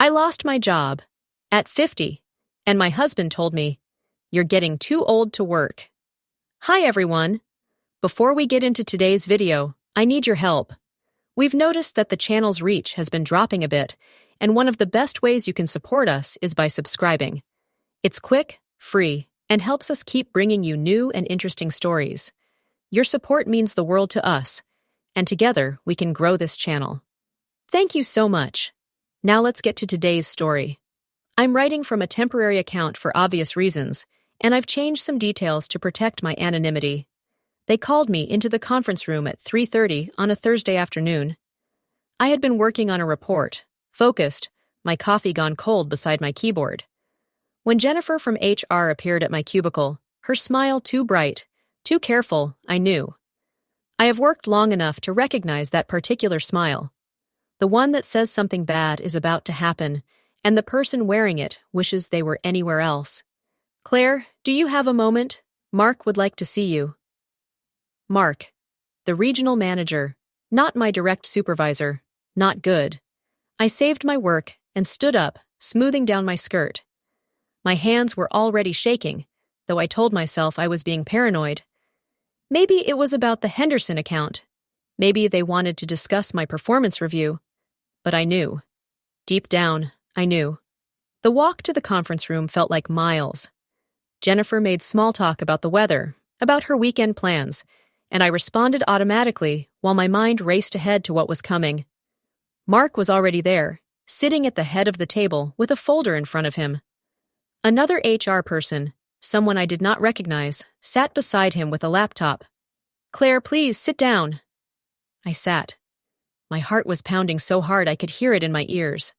I lost my job at 50, and my husband told me, "You're getting too old to work." Hi everyone! Before we get into today's video, I need your help. We've noticed that the channel's reach has been dropping a bit, and one of the best ways you can support us is by subscribing. It's quick, free, and helps us keep bringing you new and interesting stories. Your support means the world to us, and together we can grow this channel. Thank you so much. Now let's get to today's story. I'm writing from a temporary account for obvious reasons, and I've changed some details to protect my anonymity. They called me into the conference room at 3:30 on a Thursday afternoon. I had been working on a report, focused, my coffee gone cold beside my keyboard. When Jennifer from HR appeared at my cubicle, her smile too bright, too careful, I knew. I have worked long enough to recognize that particular smile. The one that says something bad is about to happen, and the person wearing it wishes they were anywhere else. "Claire, do you have a moment? Mark would like to see you." Mark, the regional manager, not my direct supervisor, not good. I saved my work and stood up, smoothing down my skirt. My hands were already shaking, though I told myself I was being paranoid. Maybe it was about the Henderson account. Maybe they wanted to discuss my performance review. But I knew. Deep down, I knew. The walk to the conference room felt like miles. Jennifer made small talk about the weather, about her weekend plans, and I responded automatically while my mind raced ahead to what was coming. Mark was already there, sitting at the head of the table with a folder in front of him. Another HR person, someone I did not recognize, sat beside him with a laptop. "Claire, please, sit down." I sat. My heart was pounding so hard I could hear it in my ears.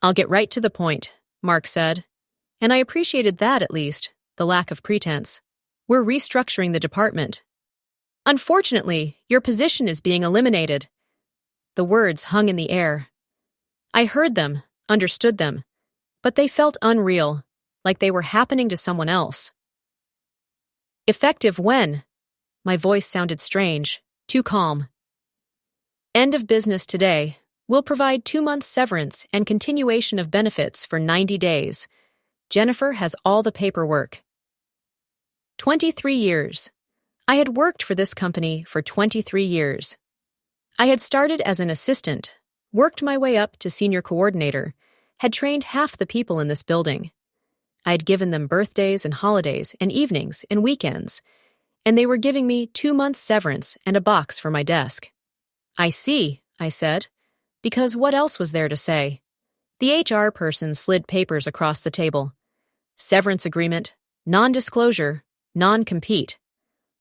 "I'll get right to the point," Mark said. And I appreciated that at least, the lack of pretense. "We're restructuring the department. Unfortunately, your position is being eliminated." The words hung in the air. I heard them, understood them, but they felt unreal, like they were happening to someone else. "Effective when?" My voice sounded strange, too calm. "End of business today. We'll provide 2 months severance and continuation of benefits for 90 days. Jennifer has all the paperwork." 23 years. I had worked for this company for 23 years. I had started as an assistant, worked my way up to senior coordinator, had trained half the people in this building. I had given them birthdays and holidays and evenings and weekends, and they were giving me 2 months severance and a box for my desk. "I see," I said, because what else was there to say? The HR person slid papers across the table. Severance agreement, non-disclosure, non-compete.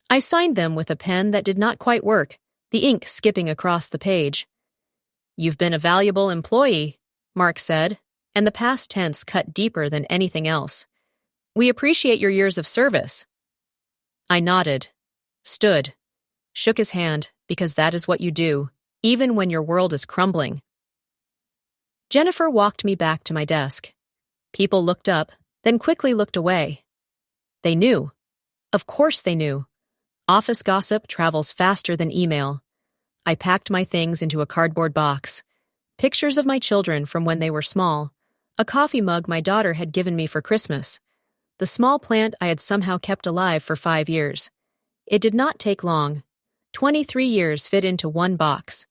I signed them with a pen that did not quite work, the ink skipping across the page. "You've been a valuable employee," Mark said, and the past tense cut deeper than anything else. "We appreciate your years of service." I nodded, stood, shook his hand, because that is what you do, even when your world is crumbling. Jennifer walked me back to my desk. People looked up, then quickly looked away. They knew. Of course they knew. Office gossip travels faster than email. I packed my things into a cardboard box. Pictures of my children from when they were small, a coffee mug my daughter had given me for Christmas, the small plant I had somehow kept alive for 5 years. It did not take long. 23 years fit into one box.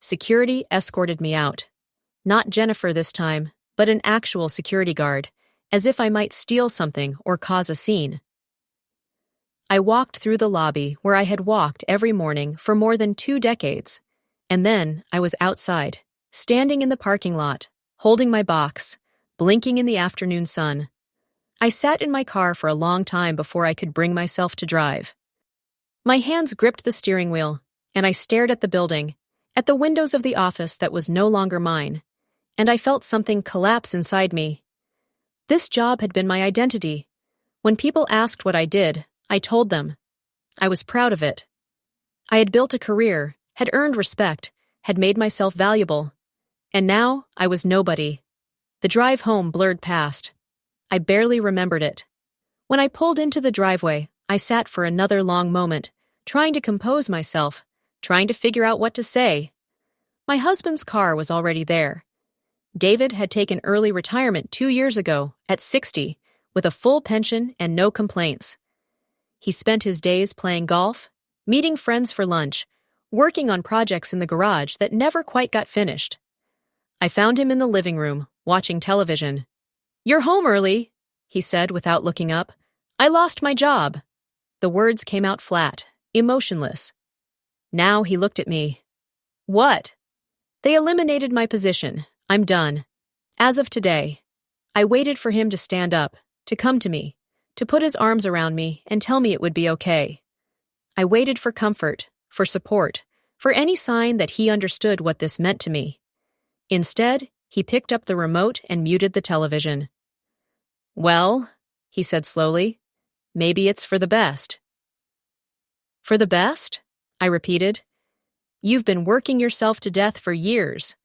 Security escorted me out. Not Jennifer this time, but an actual security guard, as if I might steal something or cause a scene. I walked through the lobby where I had walked every morning for more than 2 decades, and then I was outside, standing in the parking lot, holding my box, blinking in the afternoon sun. I sat in my car for a long time before I could bring myself to drive. My hands gripped the steering wheel, and I stared at the building, at the windows of the office that was no longer mine, and I felt something collapse inside me. This job had been my identity. When people asked what I did, I told them. I was proud of it. I had built a career, had earned respect, had made myself valuable. And now I was nobody. The drive home blurred past. I barely remembered it. When I pulled into the driveway, I sat for another long moment, trying to compose myself, trying to figure out what to say. My husband's car was already there. David had taken early retirement 2 years ago, at 60, with a full pension and no complaints. He spent his days playing golf, meeting friends for lunch, working on projects in the garage that never quite got finished. I found him in the living room, watching television. "You're home early," he said without looking up. "I lost my job." The words came out flat, emotionless. Now he looked at me. "What?" "They eliminated my position. I'm done. As of today." I waited for him to stand up, to come to me, to put his arms around me and tell me it would be okay. I waited for comfort, for support, for any sign that he understood what this meant to me. Instead, he picked up the remote and muted the television. "Well," he said slowly, "maybe it's for the best." "For the best?" I repeated. "You've been working yourself to death for years.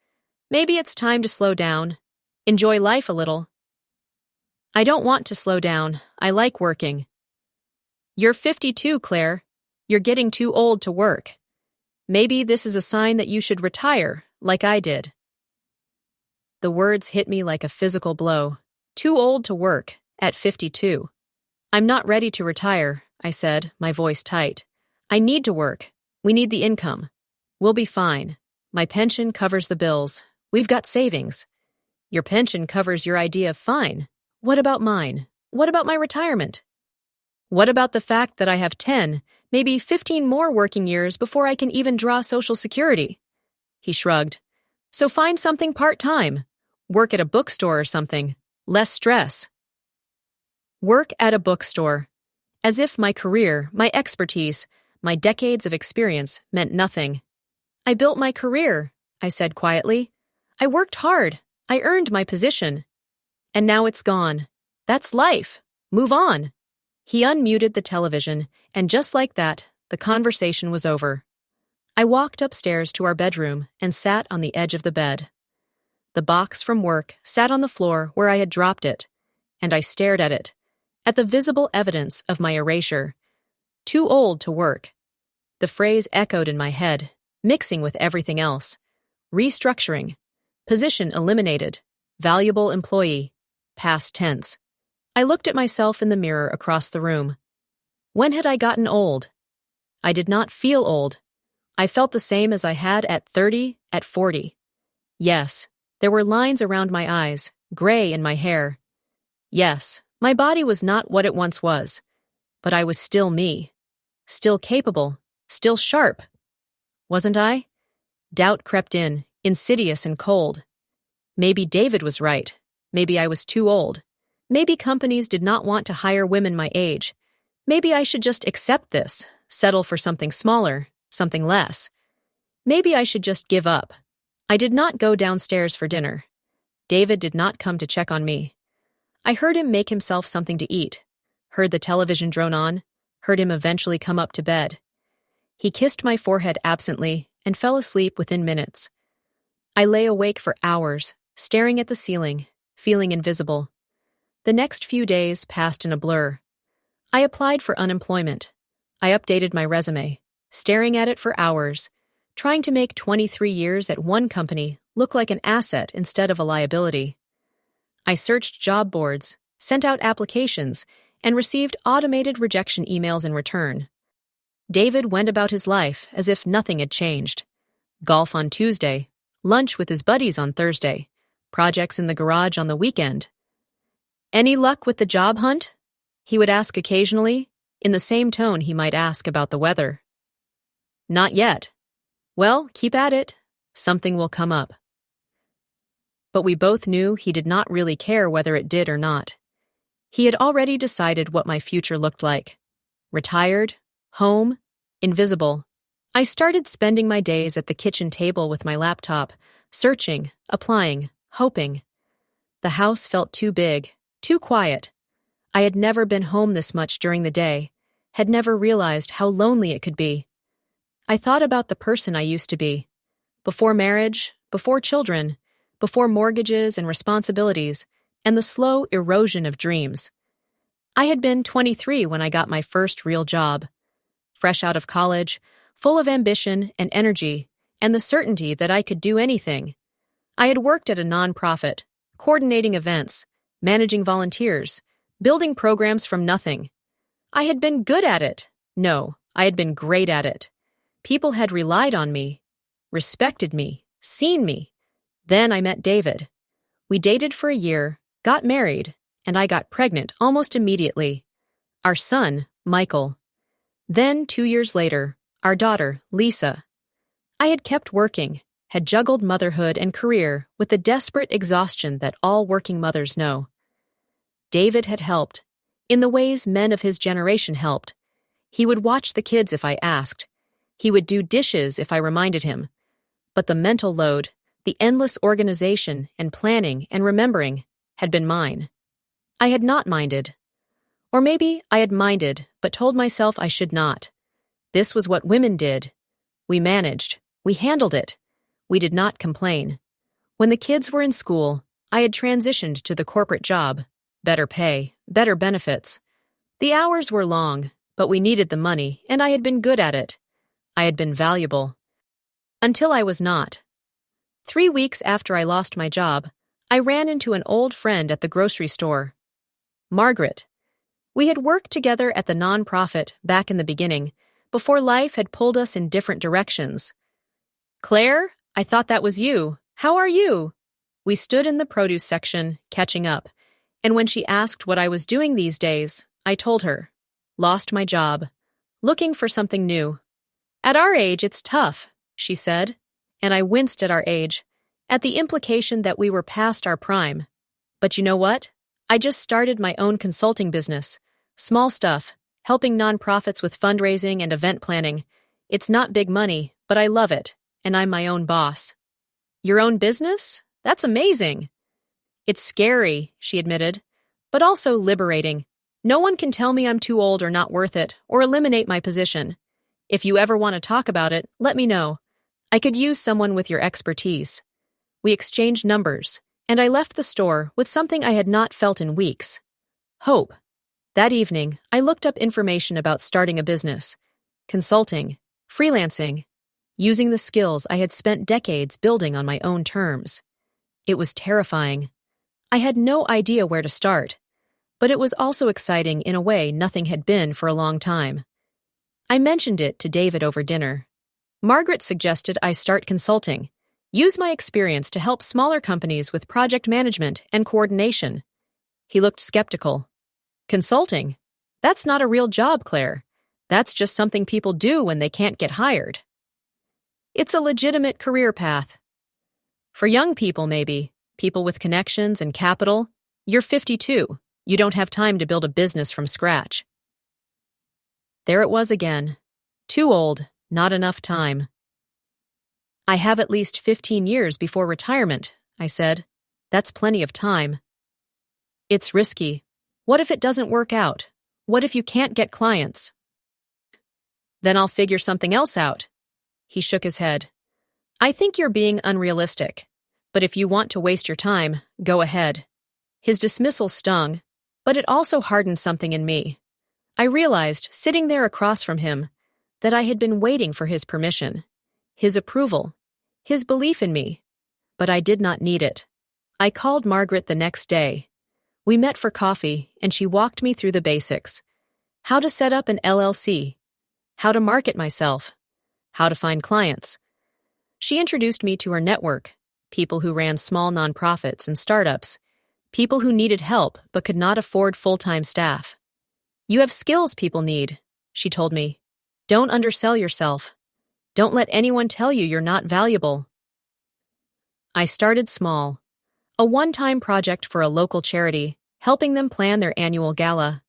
Maybe it's time to slow down. Enjoy life a little." "I don't want to slow down. I like working." "You're 52, Claire. You're getting too old to work. Maybe this is a sign that you should retire, like I did." The words hit me like a physical blow. Too old to work, at 52. "I'm not ready to retire," I said, my voice tight. "I need to work. We need the income. We'll be fine. My pension covers the bills. We've got savings." "Your pension covers your idea of fine. What about mine? What about my retirement? What about the fact that I have 10, maybe 15 more working years before I can even draw Social Security?" He shrugged. "So find something part-time. Work at a bookstore or something. Less stress." Work at a bookstore. As if my career, my expertise, my decades of experience meant nothing. "I built my career," I said quietly. "I worked hard. I earned my position. And now it's gone. That's life. Move on." He unmuted the television, and just like that, the conversation was over. I walked upstairs to our bedroom and sat on the edge of the bed. The box from work sat on the floor where I had dropped it, and I stared at it, at the visible evidence of my erasure. Too old to work. The phrase echoed in my head, mixing with everything else. Restructuring. Position eliminated. Valuable employee. Past tense. I looked at myself in the mirror across the room. When had I gotten old? I did not feel old. I felt the same as I had at 30, at 40. Yes, there were lines around my eyes, gray in my hair. Yes, my body was not what it once was, but I was still me. Still capable, still sharp. Wasn't I? Doubt crept in, insidious and cold. Maybe David was right. Maybe I was too old. Maybe companies did not want to hire women my age. Maybe I should just accept this, settle for something smaller, something less. Maybe I should just give up. I did not go downstairs for dinner. David did not come to check on me. I heard him make himself something to eat, heard the television drone on, heard him eventually come up to bed. He kissed my forehead absently and fell asleep within minutes. I lay awake for hours, staring at the ceiling, feeling invisible. The next few days passed in a blur. I applied for unemployment. I updated my resume, staring at it for hours, trying to make 23 years at one company look like an asset instead of a liability. I searched job boards, sent out applications, and received automated rejection emails in return. David went about his life as if nothing had changed. Golf on Tuesday, lunch with his buddies on Thursday, projects in the garage on the weekend. "Any luck with the job hunt?" he would ask occasionally, in the same tone he might ask about the weather. "Not yet." "Well, keep at it. Something will come up." But we both knew he did not really care whether it did or not. He had already decided what my future looked like. Retired, home, invisible. I started spending my days at the kitchen table with my laptop, searching, applying, hoping. The house felt too big, too quiet. I had never been home this much during the day, had never realized how lonely it could be. I thought about the person I used to be. Before marriage, before children, before mortgages and responsibilities, and the slow erosion of dreams. I had been 23 when I got my first real job. Fresh out of college, full of ambition and energy, and the certainty that I could do anything. I had worked at a nonprofit, coordinating events, managing volunteers, building programs from nothing. I had been good at it. No, I had been great at it. People had relied on me, respected me, seen me. Then I met David. We dated for a year, got married, and I got pregnant almost immediately. Our son, Michael. Then, 2 years later, our daughter, Lisa. I had kept working, had juggled motherhood and career with the desperate exhaustion that all working mothers know. David had helped, in the ways men of his generation helped. He would watch the kids if I asked. He would do dishes if I reminded him. But the mental load, the endless organization and planning and remembering, had been mine. I had not minded. Or maybe I had minded, but told myself I should not. This was what women did. We managed. We handled it. We did not complain. When the kids were in school, I had transitioned to the corporate job. Better pay, better benefits. The hours were long, but we needed the money, and I had been good at it. I had been valuable. Until I was not. 3 weeks after I lost my job, I ran into an old friend at the grocery store. Margaret. We had worked together at the nonprofit back in the beginning, before life had pulled us in different directions. Claire, I thought that was you. How are you? We stood in the produce section, catching up, and when she asked what I was doing these days, I told her. Lost my job. Looking for something new. At our age, it's tough, she said, and I winced at our age, at the implication that we were past our prime. But you know what? I just started my own consulting business. Small stuff, helping nonprofits with fundraising and event planning. It's not big money, but I love it, and I'm my own boss. Your own business? That's amazing. It's scary, she admitted, but also liberating. No one can tell me I'm too old or not worth it, or eliminate my position. If you ever want to talk about it, let me know. I could use someone with your expertise. We exchanged numbers, and I left the store with something I had not felt in weeks. Hope. That evening, I looked up information about starting a business, consulting, freelancing, using the skills I had spent decades building on my own terms. It was terrifying. I had no idea where to start, but it was also exciting in a way nothing had been for a long time. I mentioned it to David over dinner. Margaret suggested I start consulting, use my experience to help smaller companies with project management and coordination. He looked skeptical. Consulting? That's not a real job, Claire. That's just something people do when they can't get hired. It's a legitimate career path. For young people, maybe, people with connections and capital. You're 52. You don't have time to build a business from scratch. There it was again. Too old, not enough time. I have at least 15 years before retirement, I said. That's plenty of time. It's risky. What if it doesn't work out? What if you can't get clients? Then I'll figure something else out. He shook his head. I think you're being unrealistic. But if you want to waste your time, go ahead. His dismissal stung, but it also hardened something in me. I realized, sitting there across from him, that I had been waiting for his permission, his approval, his belief in me. But I did not need it. I called Margaret the next day. We met for coffee, and she walked me through the basics. How to set up an LLC. How to market myself. How to find clients. She introduced me to her network, people who ran small nonprofits and startups, people who needed help but could not afford full-time staff. You have skills people need, she told me. Don't undersell yourself. Don't let anyone tell you you're not valuable. I started small. A one-time project for a local charity, helping them plan their annual gala.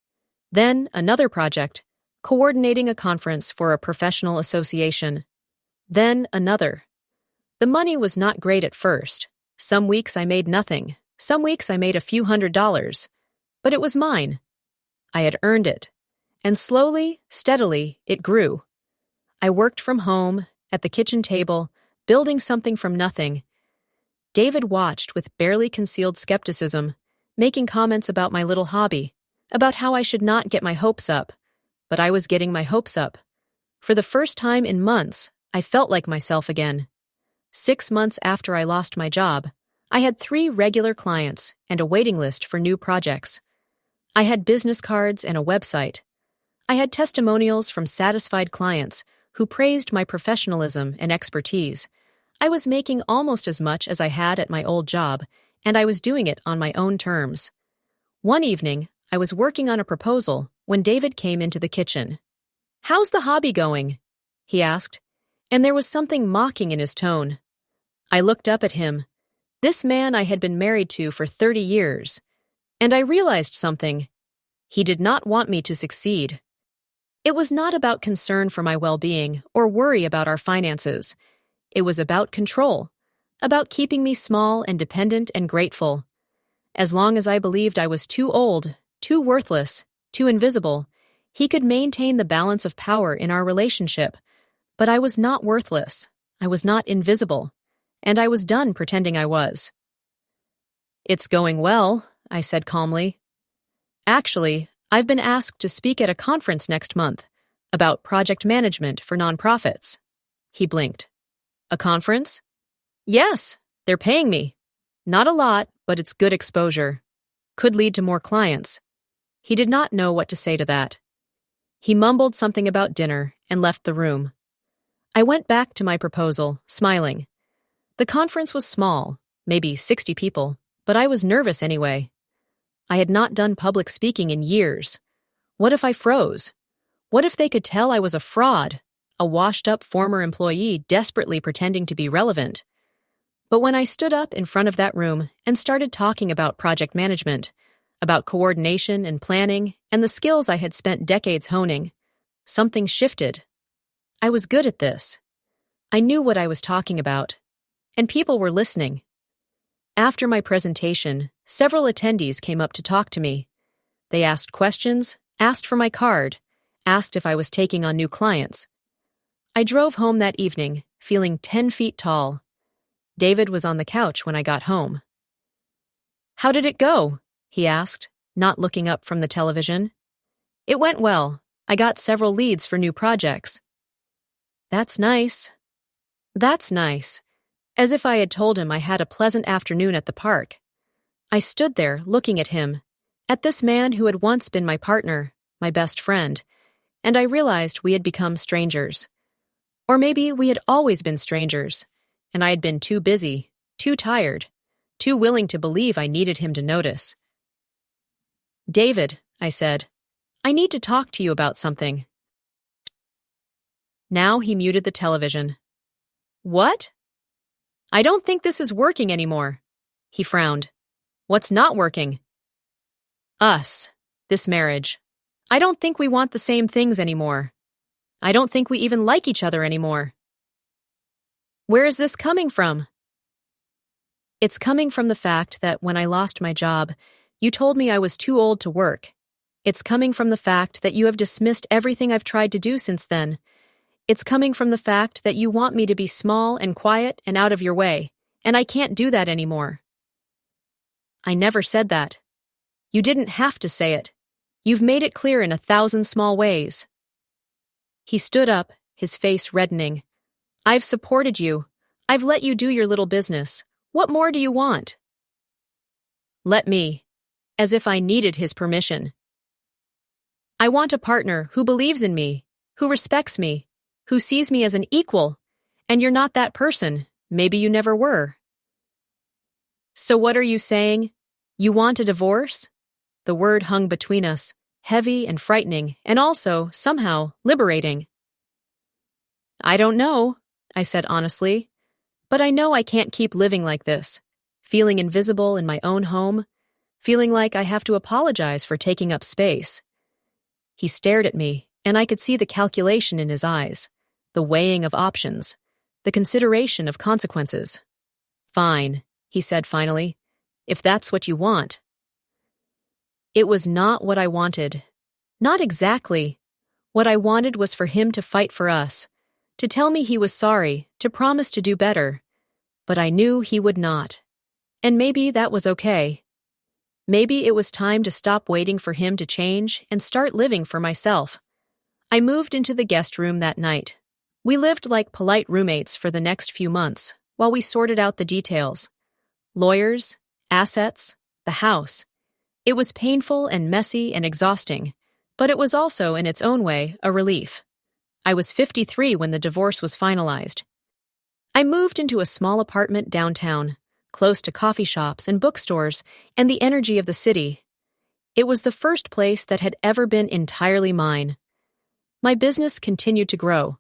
Then another project, coordinating a conference for a professional association. Then another. The money was not great at first. Some weeks I made nothing. Some weeks I made a few $100s. But it was mine. I had earned it. And slowly, steadily, it grew. I worked from home, at the kitchen table, building something from nothing. David watched with barely concealed skepticism, making comments about my little hobby, about how I should not get my hopes up. But I was getting my hopes up. For the first time in months, I felt like myself again. 6 months after I lost my job, I had 3 regular clients and a waiting list for new projects. I had business cards and a website. I had testimonials from satisfied clients who praised my professionalism and expertise. I was making almost as much as I had at my old job, and I was doing it on my own terms. One evening, I was working on a proposal when David came into the kitchen. "How's the hobby going?" he asked, and there was something mocking in his tone. I looked up at him, this man I had been married to for 30 years, and I realized something. He did not want me to succeed. It was not about concern for my well-being or worry about our finances. It was about control, about keeping me small and dependent and grateful. As long as I believed I was too old, too worthless, too invisible, he could maintain the balance of power in our relationship. But I was not worthless, I was not invisible, and I was done pretending I was. "It's going well," I said calmly. "Actually, I've been asked to speak at a conference next month about project management for nonprofits." He blinked. "A conference?" "Yes, they're paying me. Not a lot, but it's good exposure. Could lead to more clients." He did not know what to say to that. He mumbled something about dinner and left the room. I went back to my proposal, smiling. The conference was small, maybe 60 people, but I was nervous anyway. I had not done public speaking in years. What if I froze? What if they could tell I was a fraud, a washed-up former employee desperately pretending to be relevant? But when I stood up in front of that room and started talking about project management, about coordination and planning and the skills I had spent decades honing, something shifted. I was good at this. I knew what I was talking about, and people were listening. After my presentation, several attendees came up to talk to me. They asked questions, asked for my card, asked if I was taking on new clients. I drove home that evening, feeling 10 feet tall. David was on the couch when I got home. "How did it go?" he asked, not looking up from the television. "It went well. I got several leads for new projects." "That's nice." "That's nice." As if I had told him I had a pleasant afternoon at the park. I stood there looking at him, at this man who had once been my partner, my best friend, and I realized we had become strangers. Or maybe we had always been strangers, and I had been too busy, too tired, too willing to believe I needed him to notice. "David," I said, "I need to talk to you about something." Now he muted the television. "What?" "I don't think this is working anymore." He frowned. "What's not working?" "Us. This marriage. I don't think we want the same things anymore. I don't think we even like each other anymore." "Where is this coming from?" "It's coming from the fact that when I lost my job, you told me I was too old to work. It's coming from the fact that you have dismissed everything I've tried to do since then. It's coming from the fact that you want me to be small and quiet and out of your way, and I can't do that anymore." "I never said that. You didn't have to say it. You've made it clear in 1,000 small ways." He stood up, his face reddening. "I've supported you. I've let you do your little business. What more do you want?" "Let me," as if I needed his permission. "I want a partner who believes in me, who respects me, who sees me as an equal, and you're not that person. Maybe you never were." "So what are you saying? You want a divorce?" The word hung between us, heavy and frightening, and also, somehow, liberating. "I don't know," I said honestly, "but I know I can't keep living like this, feeling invisible in my own home, feeling like I have to apologize for taking up space." He stared at me, and I could see the calculation in his eyes, the weighing of options, the consideration of consequences. "Fine," he said finally, "if that's what you want." It was not what I wanted. Not exactly. What I wanted was for him to fight for us, to tell me he was sorry, to promise to do better. But I knew he would not. And maybe that was okay. Maybe it was time to stop waiting for him to change and start living for myself. I moved into the guest room that night. We lived like polite roommates for the next few months, while we sorted out the details. Lawyers, assets, the house. It was painful and messy and exhausting, but it was also, in its own way, a relief. I was 53 when the divorce was finalized. I moved into a small apartment downtown, close to coffee shops and bookstores and the energy of the city. It was the first place that had ever been entirely mine. My business continued to grow.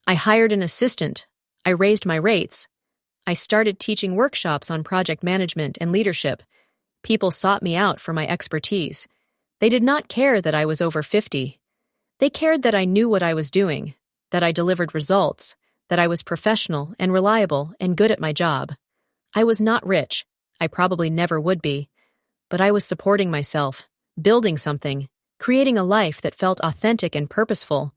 I hired an assistant. I raised my rates. I started teaching workshops on project management and leadership. People sought me out for my expertise. They did not care that I was over 50. They cared that I knew what I was doing, that I delivered results, that I was professional and reliable and good at my job. I was not rich. I probably never would be. But I was supporting myself, building something, creating a life that felt authentic and purposeful.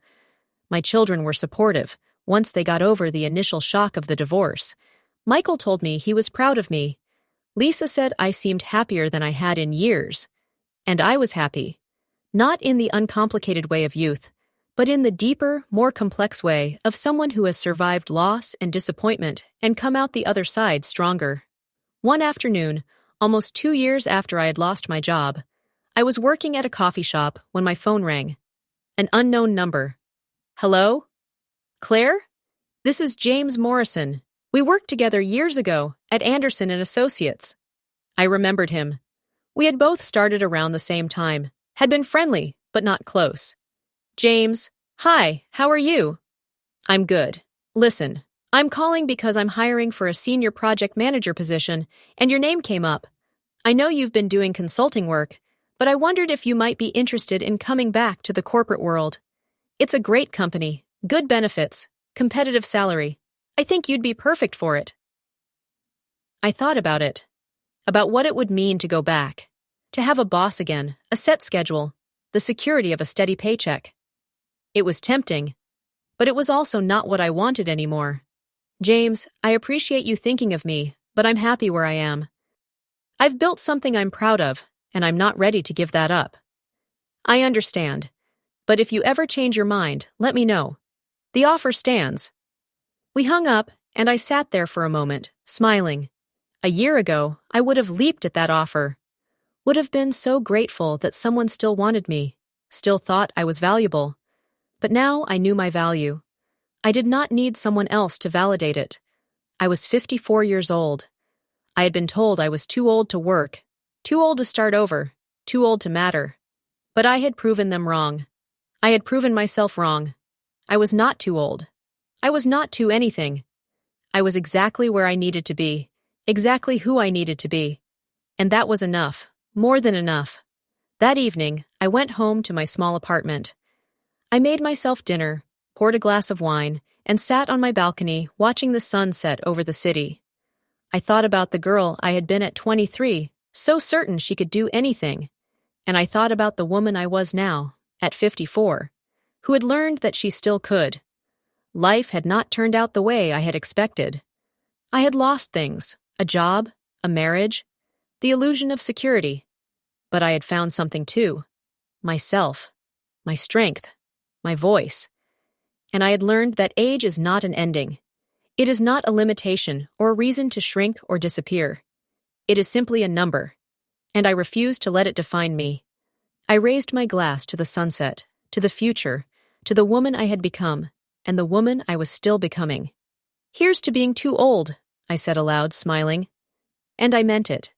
My children were supportive once they got over the initial shock of the divorce. Michael told me he was proud of me. Lisa said I seemed happier than I had in years. And I was happy. Not in the uncomplicated way of youth, but in the deeper, more complex way of someone who has survived loss and disappointment and come out the other side stronger. One afternoon, almost 2 years after I had lost my job, I was working at a coffee shop when my phone rang. An unknown number. Hello? Claire? This is James Morrison. We worked together years ago at Anderson & Associates. I remembered him. We had both started around the same time, had been friendly, but not close. James, hi, how are you? I'm good. Listen, I'm calling because I'm hiring for a senior project manager position, and your name came up. I know you've been doing consulting work, but I wondered if you might be interested in coming back to the corporate world. It's a great company, good benefits, competitive salary. I think you'd be perfect for it. I thought about it, about what it would mean to go back, to have a boss again, a set schedule, the security of a steady paycheck. It was tempting, but it was also not what I wanted anymore. James, I appreciate you thinking of me, but I'm happy where I am. I've built something I'm proud of, and I'm not ready to give that up. I understand, but if you ever change your mind, let me know. The offer stands. We hung up, and I sat there for a moment, smiling. A year ago, I would have leaped at that offer. Would have been so grateful that someone still wanted me, still thought I was valuable. But now I knew my value. I did not need someone else to validate it. I was 54 years old. I had been told I was too old to work, too old to start over, too old to matter. But I had proven them wrong. I had proven myself wrong. I was not too old. I was not too anything. I was exactly where I needed to be, exactly who I needed to be. And that was enough, more than enough. That evening, I went home to my small apartment. I made myself dinner, poured a glass of wine, and sat on my balcony watching the sun set over the city. I thought about the girl I had been at 23, so certain she could do anything. And I thought about the woman I was now, at 54, who had learned that she still could. Life had not turned out the way I had expected. I had lost things, a job, a marriage, the illusion of security. But I had found something too, myself, my strength, my voice. And I had learned that age is not an ending. It is not a limitation or a reason to shrink or disappear. It is simply a number, and I refused to let it define me. I raised my glass to the sunset, to the future, to the woman I had become, and the woman I was still becoming. Here's to being too old, I said aloud, smiling. And I meant it.